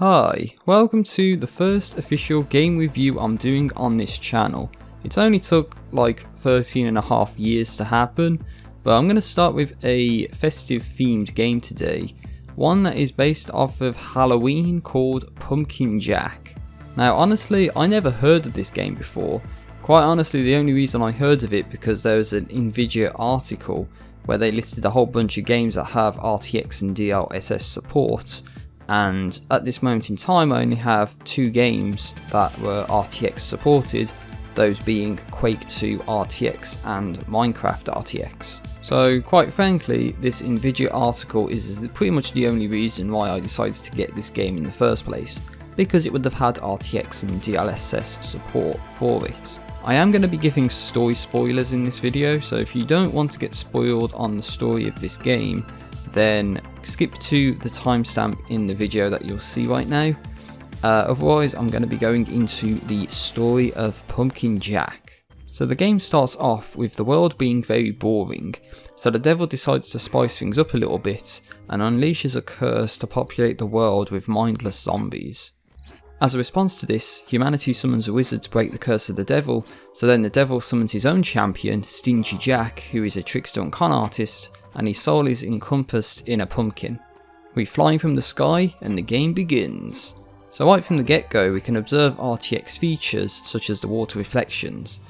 Hi, welcome to the first official game review I'm doing on this channel. It's only took like 13.5 years to happen, but I'm going to start with a festive themed game today. One that is based off of Halloween called Pumpkin Jack. Now honestly, I never heard of this game before. Quite honestly, the only reason I heard of it because there was an Nvidia article where they listed a whole bunch of games that have RTX and DLSS support. And at this moment in time I only have 2 games that were RTX supported, those being Quake 2 RTX and Minecraft RTX. So quite frankly, this Nvidia article is pretty much the only reason why I decided to get this game in the first place, because it would have had RTX and DLSS support for it. I am going to be giving story spoilers in this video, so if you don't want to get spoiled on the story of this game, then skip to the timestamp in the video that you'll see right now. Otherwise, I'm going to be going into the story of Pumpkin Jack. So the game starts off with the world being very boring, so the devil decides to spice things up a little bit and unleashes a curse to populate the world with mindless zombies. As a response to this, humanity summons a wizard to break the curse of the devil, so then the devil summons his own champion, Stingy Jack, who is a trickster and con artist, and his soul is encompassed in a pumpkin. We fly from the sky and the game begins. So right from the get-go we can observe RTX features such as the water reflections.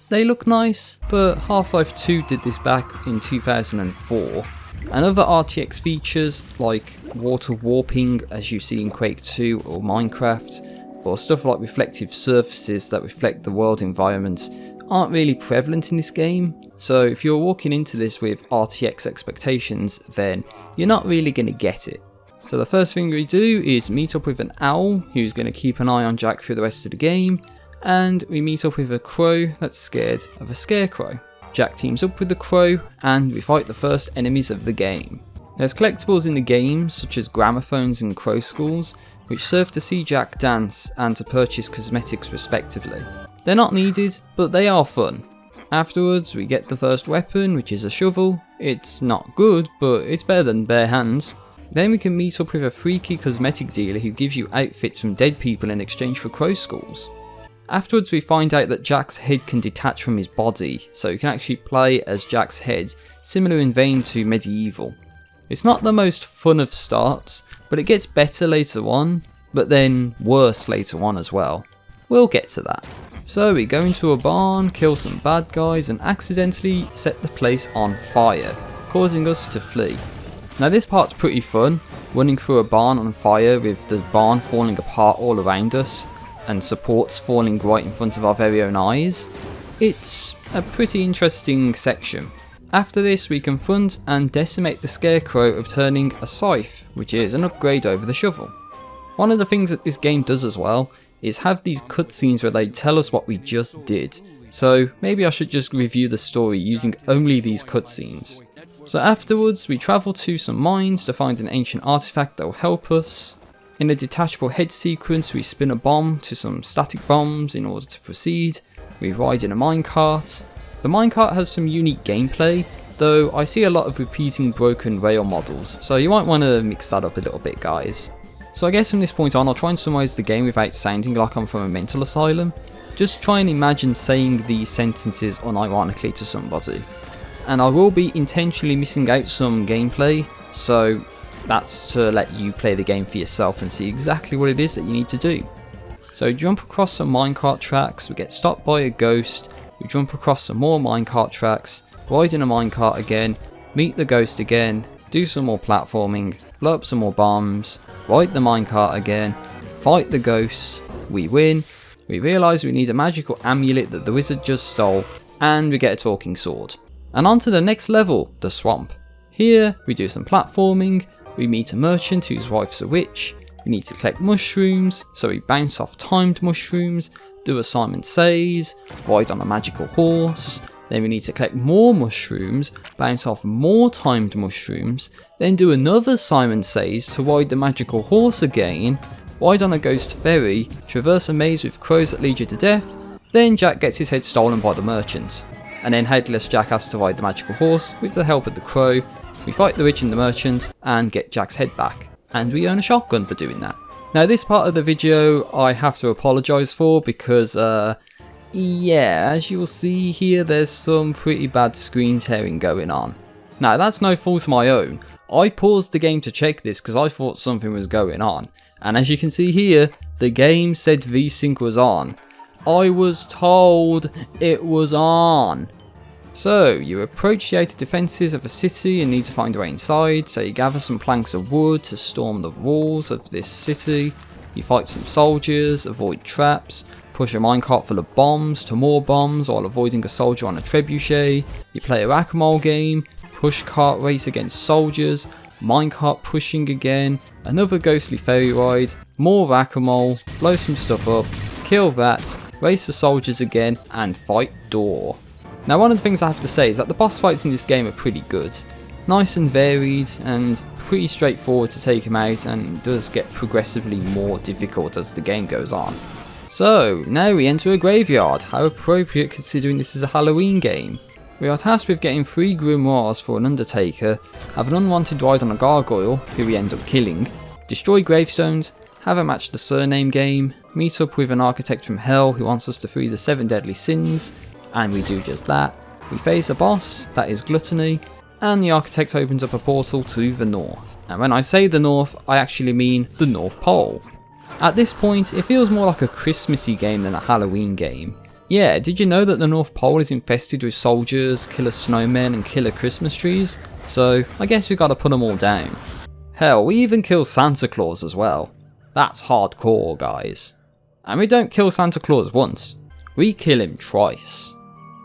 They look nice, but Half-Life 2 did this back in 2004. And other RTX features like water warping as you see in Quake 2 or Minecraft, or stuff like reflective surfaces that reflect the world environment, aren't really prevalent in this game. So if you're walking into this with RTX expectations, then you're not really going to get it. So the first thing we do is meet up with an owl who's going to keep an eye on Jack through the rest of the game, and we meet up with a crow that's scared of a scarecrow. Jack teams up with the crow and we fight the first enemies of the game. There's collectibles in the game such as gramophones and crow skulls, which serve to see Jack dance and to purchase cosmetics respectively. They're not needed, but they are fun. Afterwards we get the first weapon, which is a shovel. It's not good, but it's better than bare hands. Then we can meet up with a freaky cosmetic dealer who gives you outfits from dead people in exchange for crow skulls. Afterwards we find out that Jack's head can detach from his body, so you can actually play as Jack's head, similar in vein to Medieval. It's not the most fun of starts, but it gets better later on, but then worse later on as well. We'll get to that. So we go into a barn, kill some bad guys and accidentally set the place on fire, causing us to flee. Now this part's pretty fun, running through a barn on fire with the barn falling apart all around us and supports falling right in front of our very own eyes. It's a pretty interesting section. After this we confront and decimate the scarecrow, obtaining a scythe, which is an upgrade over the shovel. One of the things that this game does as well is have these cutscenes where they tell us what we just did, so maybe I should just review the story using only these cutscenes. So afterwards we travel to some mines to find an ancient artifact that will help us. In a detachable head sequence we spin a bomb to some static bombs in order to proceed. We ride in a minecart. The minecart has some unique gameplay, though I see a lot of repeating broken rail models, so you might want to mix that up a little bit, guys. So I guess from this point on I'll try and summarise the game without sounding like I'm from a mental asylum. Just try and imagine saying these sentences unironically to somebody. And I will be intentionally missing out some gameplay, so that's to let you play the game for yourself and see exactly what it is that you need to do. So jump across some minecart tracks, we get stopped by a ghost, we jump across some more minecart tracks, ride in a minecart again, meet the ghost again, do some more platforming, blow up some more bombs, ride the minecart again, fight the ghost, we win, we realise we need a magical amulet that the wizard just stole, and we get a talking sword. And on to the next level, the swamp. Here we do some platforming, we meet a merchant whose wife's a witch, we need to collect mushrooms, so we bounce off timed mushrooms, do a Simon Says, ride on a magical horse, then we need to collect more mushrooms, bounce off more timed mushrooms, then do another Simon Says to ride the magical horse again, ride on a ghost ferry, traverse a maze with crows that lead you to death, then Jack gets his head stolen by the merchant. And then Headless Jack has to ride the magical horse with the help of the crow. We fight the witch and the merchant and get Jack's head back, and we earn a shotgun for doing that. Now this part of the video I have to apologise for because yeah, as you will see here, there's some pretty bad screen tearing going on. Now that's no fault of my own. I paused the game to check this because I thought something was going on. And as you can see here, the game said VSync was on. I was told it was on. So you approach the outer defences of a city and need to find a way inside. So you gather some planks of wood to storm the walls of this city. You fight some soldiers, avoid traps. Push a minecart full of bombs to more bombs while avoiding a soldier on a trebuchet. You play a whack-a-mole game, push cart race against soldiers, minecart pushing again, another ghostly ferry ride, more whack-a-mole, blow some stuff up, kill rats, race the soldiers again, and fight door. Now one of the things I have to say is that the boss fights in this game are pretty good. Nice and varied and pretty straightforward to take them out, and it does get progressively more difficult as the game goes on. So, now we enter a graveyard. How appropriate considering this is a Halloween game. We are tasked with getting 3 grimoires for an undertaker, have an unwanted ride on a gargoyle, who we end up killing, destroy gravestones, have a match the surname game, meet up with an architect from hell who wants us to free the 7 deadly sins, and we do just that. We face a boss, that is gluttony, and the architect opens up a portal to the north. And when I say the north, I actually mean the North Pole. At this point, it feels more like a Christmassy game than a Halloween game. Yeah, did you know that the North Pole is infested with soldiers, killer snowmen and killer Christmas trees? So, I guess we gotta put them all down. Hell, we even kill Santa Claus as well. That's hardcore, guys. And we don't kill Santa Claus once, we kill him twice.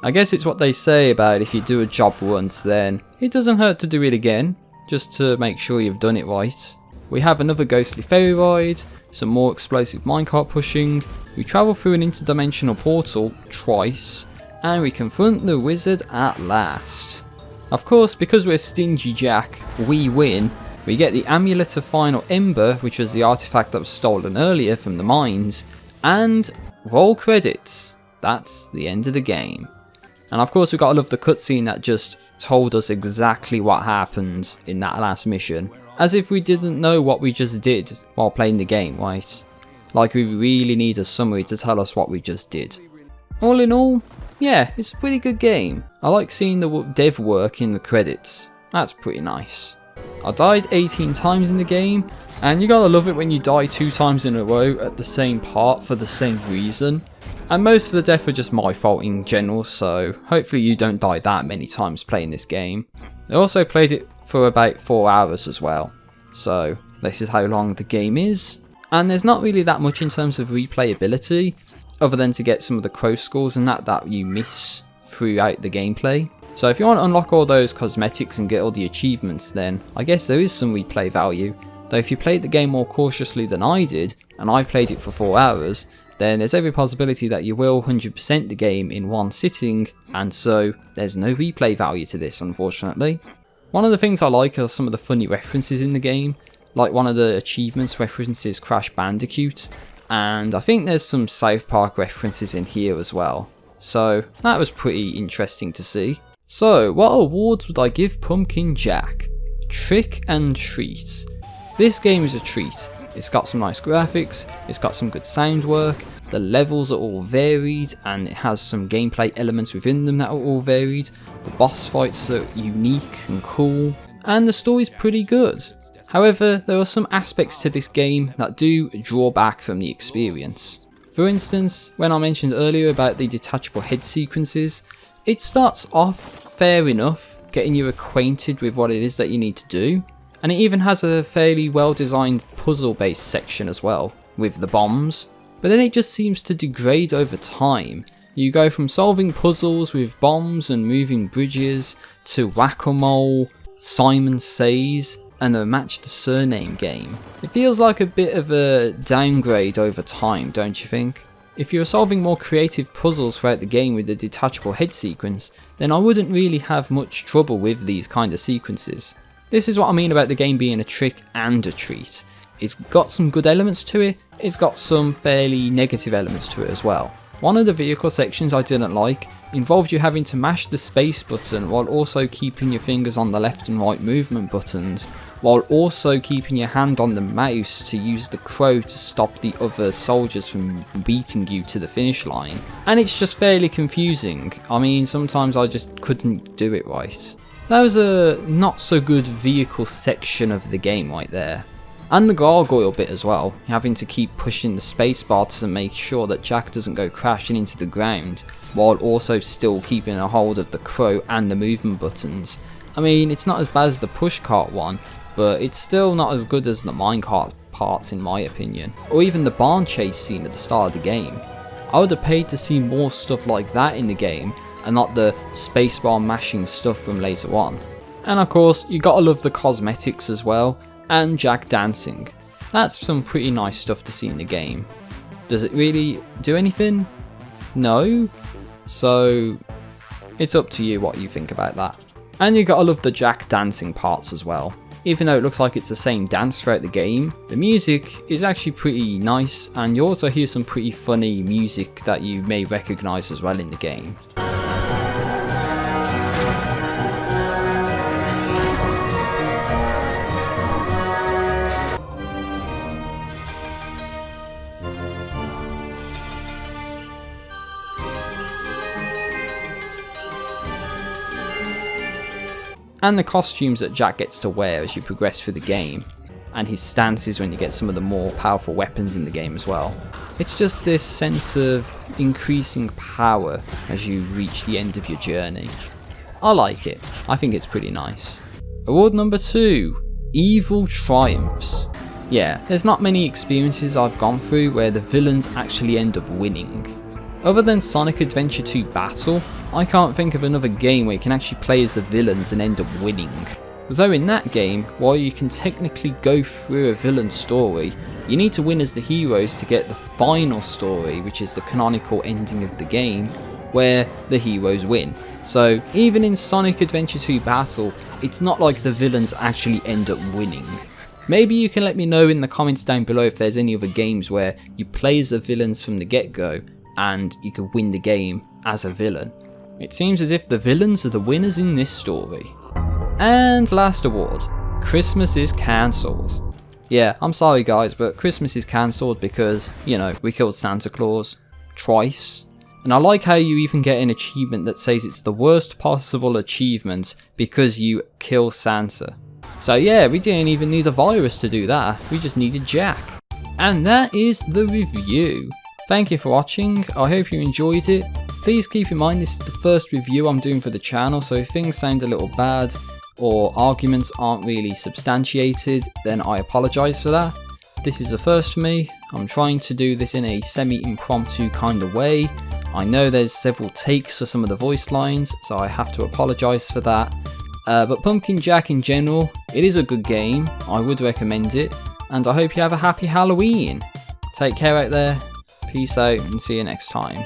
I guess it's what they say about if you do a job once, then it doesn't hurt to do it again, just to make sure you've done it right. We have another ghostly ferry ride, some more explosive minecart pushing, we travel through an interdimensional portal twice, and we confront the wizard at last. Of course, because we're Stingy Jack, we win. We get the Amulet of Final Ember, which was the artifact that was stolen earlier from the mines, and roll credits. That's the end of the game. And of course we gotta love the cutscene that just told us exactly what happened in that last mission. As if we didn't know what we just did while playing the game, right? Like we really need a summary to tell us what we just did. All in all, yeah, it's a pretty good game. I like seeing the dev work in the credits. That's pretty nice. I died 18 times in the game, and you gotta love it when you die 2 times in a row at the same part for the same reason. And most of the deaths were just my fault in general, so hopefully you don't die that many times playing this game. I also played it for about 4 hours as well, so this is how long the game is. And there's not really that much in terms of replayability, other than to get some of the crow scores and that you miss throughout the gameplay. So if you want to unlock all those cosmetics and get all the achievements, then I guess there is some replay value. Though if you played the game more cautiously than I did, and I played it for 4 hours, then there's every possibility that you will 100% the game in one sitting, and so there's no replay value to this, unfortunately. One of the things I like are some of the funny references in the game, like one of the achievements references Crash Bandicoot, and I think there's some South Park references in here as well. So that was pretty interesting to see. So what awards would I give Pumpkin Jack? Trick and treat. This game is a treat. It's got some nice graphics, it's got some good sound work, the levels are all varied and it has some gameplay elements within them that are all varied, the boss fights are unique and cool, and the story's pretty good. However, there are some aspects to this game that do draw back from the experience. For instance, when I mentioned earlier about the detachable head sequences, it starts off fair enough, getting you acquainted with what it is that you need to do. And it even has a fairly well designed puzzle based section as well, with the bombs. But then it just seems to degrade over time. You go from solving puzzles with bombs and moving bridges, to whack-a-mole, Simon Says, and a match the surname game. It feels like a bit of a downgrade over time, don't you think? If you were solving more creative puzzles throughout the game with the detachable head sequence, then I wouldn't really have much trouble with these kind of sequences. This is what I mean about the game being a trick and a treat. It's got some good elements to it, it's got some fairly negative elements to it as well. One of the vehicle sections I didn't like involved you having to mash the space button while also keeping your fingers on the left and right movement buttons, while also keeping your hand on the mouse to use the crow to stop the other soldiers from beating you to the finish line. And it's just fairly confusing. I mean, sometimes I just couldn't do it right. That was a not so good vehicle section of the game right there. And the gargoyle bit as well, having to keep pushing the spacebar to make sure that Jack doesn't go crashing into the ground, while also still keeping a hold of the crow and the movement buttons. I mean, it's not as bad as the pushcart one, but it's still not as good as the minecart parts in my opinion, or even the barn chase scene at the start of the game. I would have paid to see more stuff like that in the game, and not the spacebar mashing stuff from later on. And of course, you gotta love the cosmetics as well, and Jack dancing. That's some pretty nice stuff to see in the game. Does it really do anything? No? So, it's up to you what you think about that. And you gotta love the Jack dancing parts as well. Even though it looks like it's the same dance throughout the game, the music is actually pretty nice, and you also hear some pretty funny music that you may recognise as well in the game. And the costumes that Jack gets to wear as you progress through the game, and his stances when you get some of the more powerful weapons in the game as well. It's just this sense of increasing power as you reach the end of your journey. I like it, I think it's pretty nice. Award number 2, Evil Triumphs. Yeah, there's not many experiences I've gone through where the villains actually end up winning. Other than Sonic Adventure 2 Battle, I can't think of another game where you can actually play as the villains and end up winning. Though in that game, while you can technically go through a villain story, you need to win as the heroes to get the final story, which is the canonical ending of the game, where the heroes win. So even in Sonic Adventure 2 Battle, it's not like the villains actually end up winning. Maybe you can let me know in the comments down below if there's any other games where you play as the villains from the get-go, and you could win the game as a villain. It seems as if the villains are the winners in this story. And last award, Christmas is cancelled. Yeah, I'm sorry guys, but Christmas is cancelled because, you know, we killed Santa Claus twice. And I like how you even get an achievement that says it's the worst possible achievement because you kill Santa. So yeah, we didn't even need a virus to do that, we just needed Jack. And that is the review. Thank you for watching, I hope you enjoyed it. Please keep in mind this is the first review I'm doing for the channel, so if things sound a little bad or arguments aren't really substantiated, then I apologise for that. This is a first for me, I'm trying to do this in a semi-impromptu kind of way. I know there's several takes for some of the voice lines, so I have to apologise for that. But Pumpkin Jack in general, it is a good game, I would recommend it, and I hope you have a happy Halloween. Take care out there. Peace out and see you next time.